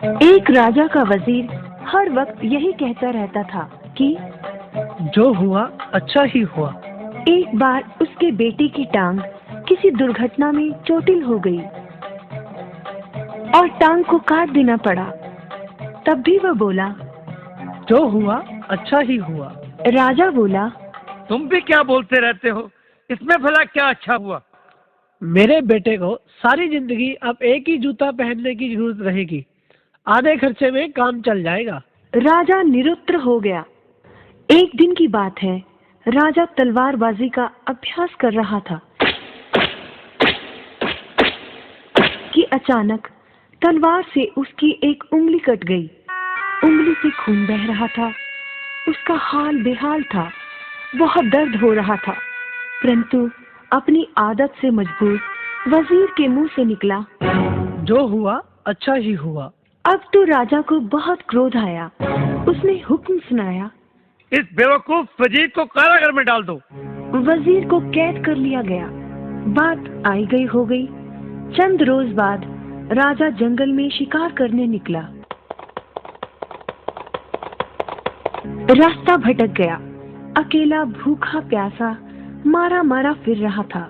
एक राजा का वजीर हर वक्त यही कहता रहता था कि जो हुआ अच्छा ही हुआ। एक बार उसके बेटे की टांग किसी दुर्घटना में चोटिल हो गई और टांग को काट देना पड़ा। तब भी वह बोला, जो हुआ अच्छा ही हुआ। राजा बोला, तुम भी क्या बोलते रहते हो, इसमें भला क्या अच्छा हुआ? मेरे बेटे को सारी जिंदगी अब एक ही जूता पहनने की जरूरत रहेगी। आधे खर्चे में काम चल जाएगा। राजा निरुत्तर हो गया। एक दिन की बात है, राजा तलवारबाजी का अभ्यास कर रहा था कि अचानक तलवार से उसकी एक उंगली कट गई। उंगली से खून बह रहा था। उसका हाल बेहाल था। बहुत दर्द हो रहा था, परंतु अपनी आदत से मजबूर वजीर के मुंह से निकला, जो हुआ अच्छा ही हुआ। अब तो राजा को बहुत क्रोध आया। उसने हुक्म सुनाया, इस बेवकूफ वजीर को कारागार में डाल दो। वजीर को कैद कर लिया गया। बात आई गई हो गई। चंद रोज बाद राजा जंगल में शिकार करने निकला। रास्ता भटक गया। अकेला भूखा प्यासा मारा मारा फिर रहा था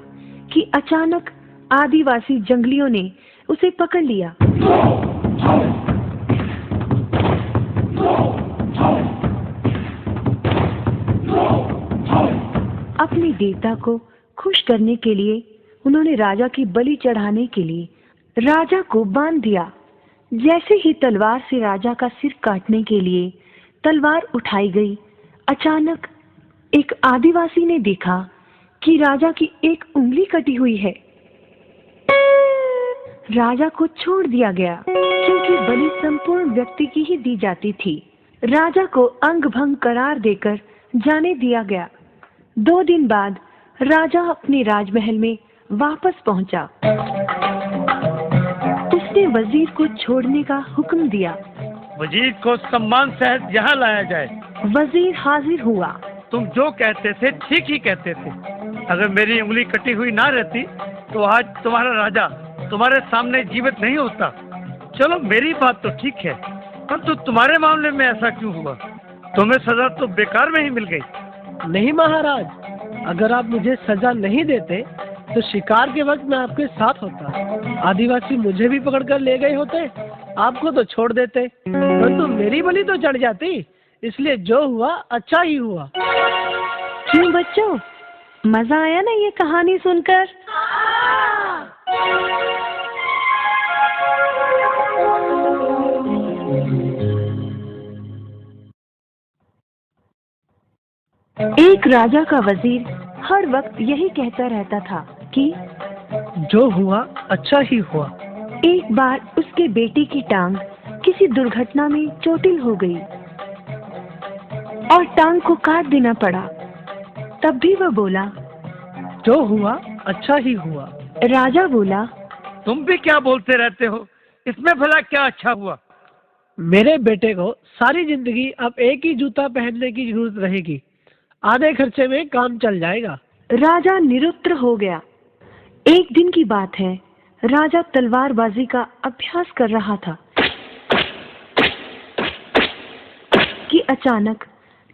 कि अचानक आदिवासी जंगलियों ने उसे पकड़ लिया। अपने देवता को खुश करने के लिए उन्होंने राजा की बलि चढ़ाने के लिए राजा को बांध दिया। जैसे ही तलवार से राजा का सिर काटने के लिए तलवार उठाई गई, अचानक एक आदिवासी ने देखा कि राजा की एक उंगली कटी हुई है। राजा को छोड़ दिया गया क्योंकि बलि संपूर्ण व्यक्ति की ही दी जाती थी। राजा को अंग भंग करार देकर जाने दिया गया। 2 दिन बाद राजा अपने राजमहल में वापस पहुंचा। उसने वजीर को छोड़ने का हुक्म दिया। वजीर को सम्मान सहित यहाँ लाया जाए। वजीर हाजिर हुआ। तुम जो कहते थे ठीक ही कहते थे। अगर मेरी उंगली कटी हुई ना रहती तो आज तुम्हारा राजा तुम्हारे सामने जीवित नहीं होता। चलो मेरी बात तो ठीक है, परंतु तुम्हारे मामले में ऐसा क्यों हुआ? तुम्हें सजा तो बेकार में ही मिल गई। नहीं महाराज, अगर आप मुझे सजा नहीं देते तो शिकार के वक्त मैं आपके साथ होता। आदिवासी मुझे भी पकड़कर ले गए होते, आपको तो छोड़ देते, परंतु मेरी बलि तो चढ़ जाती। इसलिए जो हुआ अच्छा ही हुआ। क्यों बच्चों, मजा आया ना ये कहानी सुनकर? एक राजा का वजीर हर वक्त यही कहता रहता था कि जो हुआ अच्छा ही हुआ। एक बार उसके बेटे की टांग किसी दुर्घटना में चोटिल हो गई और टांग को काट देना पड़ा। तब भी वह बोला, जो हुआ अच्छा ही हुआ। राजा बोला, तुम भी क्या बोलते रहते हो, इसमें भला क्या अच्छा हुआ? मेरे बेटे को सारी जिंदगी अब एक ही जूता पहनने की जरूरत रहेगी। आधे खर्चे में काम चल जाएगा। राजा निरुत्तर हो गया। एक दिन की बात है, राजा तलवारबाजी का अभ्यास कर रहा था कि अचानक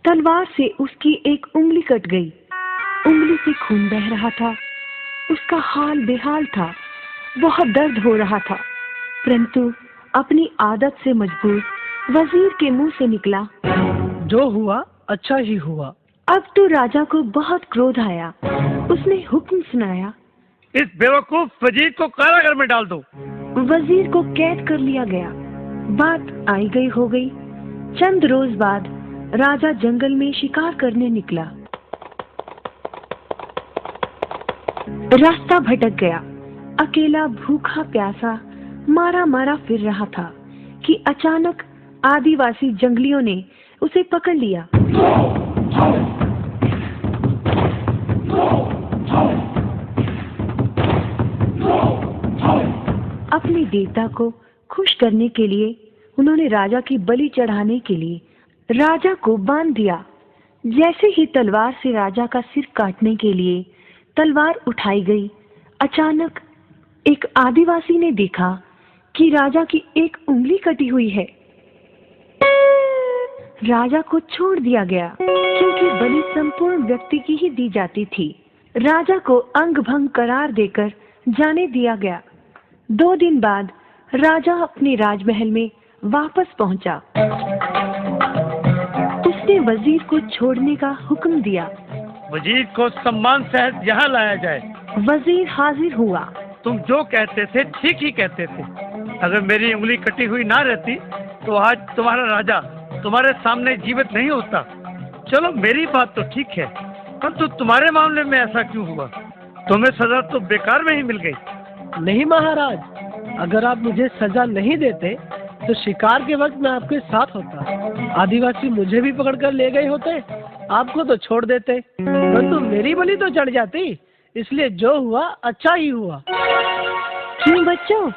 तलवार से उसकी एक उंगली कट गई। उंगली से खून बह रहा था। उसका हाल बेहाल था। बहुत दर्द हो रहा था, परंतु अपनी आदत से मजबूर वजीर के मुंह से निकला, जो हुआ अच्छा ही हुआ। अब तो राजा को बहुत क्रोध आया। उसने हुक्म सुनाया, इस बेवकूफ वजीर को कारागार में डाल दो। वजीर को कैद कर लिया गया। बात आई गई हो गई। चंद रोज बाद राजा जंगल में शिकार करने निकला। रास्ता भटक गया। अकेला भूखा प्यासा मारा मारा फिर रहा था कि अचानक आदिवासी जंगलियों ने उसे पकड़ लिया। अपने देवता को खुश करने के लिए उन्होंने राजा की बलि चढ़ाने के लिए राजा को बांध दिया। जैसे ही तलवार से राजा का सिर काटने के लिए तलवार उठाई गई, अचानक एक आदिवासी ने देखा कि राजा की एक उंगली कटी हुई है। राजा को छोड़ दिया गया क्योंकि बलि संपूर्ण व्यक्ति की ही दी जाती थी। राजा को अंग भंग करार देकर जाने दिया गया। 2 दिन बाद राजा अपने राजमहल में वापस पहुंचा। उसने वजीर को छोड़ने का हुक्म दिया। वजीर को सम्मान सहित यहाँ लाया जाए। वजीर हाजिर हुआ। तुम जो कहते थे ठीक ही कहते थे। अगर मेरी उंगली कटी हुई ना रहती तो आज तुम्हारा राजा तुम्हारे सामने जीवित नहीं होता। चलो मेरी बात तो ठीक है, परंतु तुम्हारे मामले में ऐसा क्यों हुआ? तुम्हें सजा तो बेकार में ही मिल गई। नहीं महाराज, अगर आप मुझे सजा नहीं देते तो शिकार के वक्त मैं आपके साथ होता। आदिवासी मुझे भी पकड़कर ले गए होते, आपको तो छोड़ देते, परंतु मेरी बलि तो चढ़ जाती। इसलिए जो हुआ अच्छा ही हुआ। क्यों बच्चों,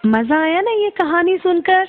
मजा आया ना ये कहानी सुनकर?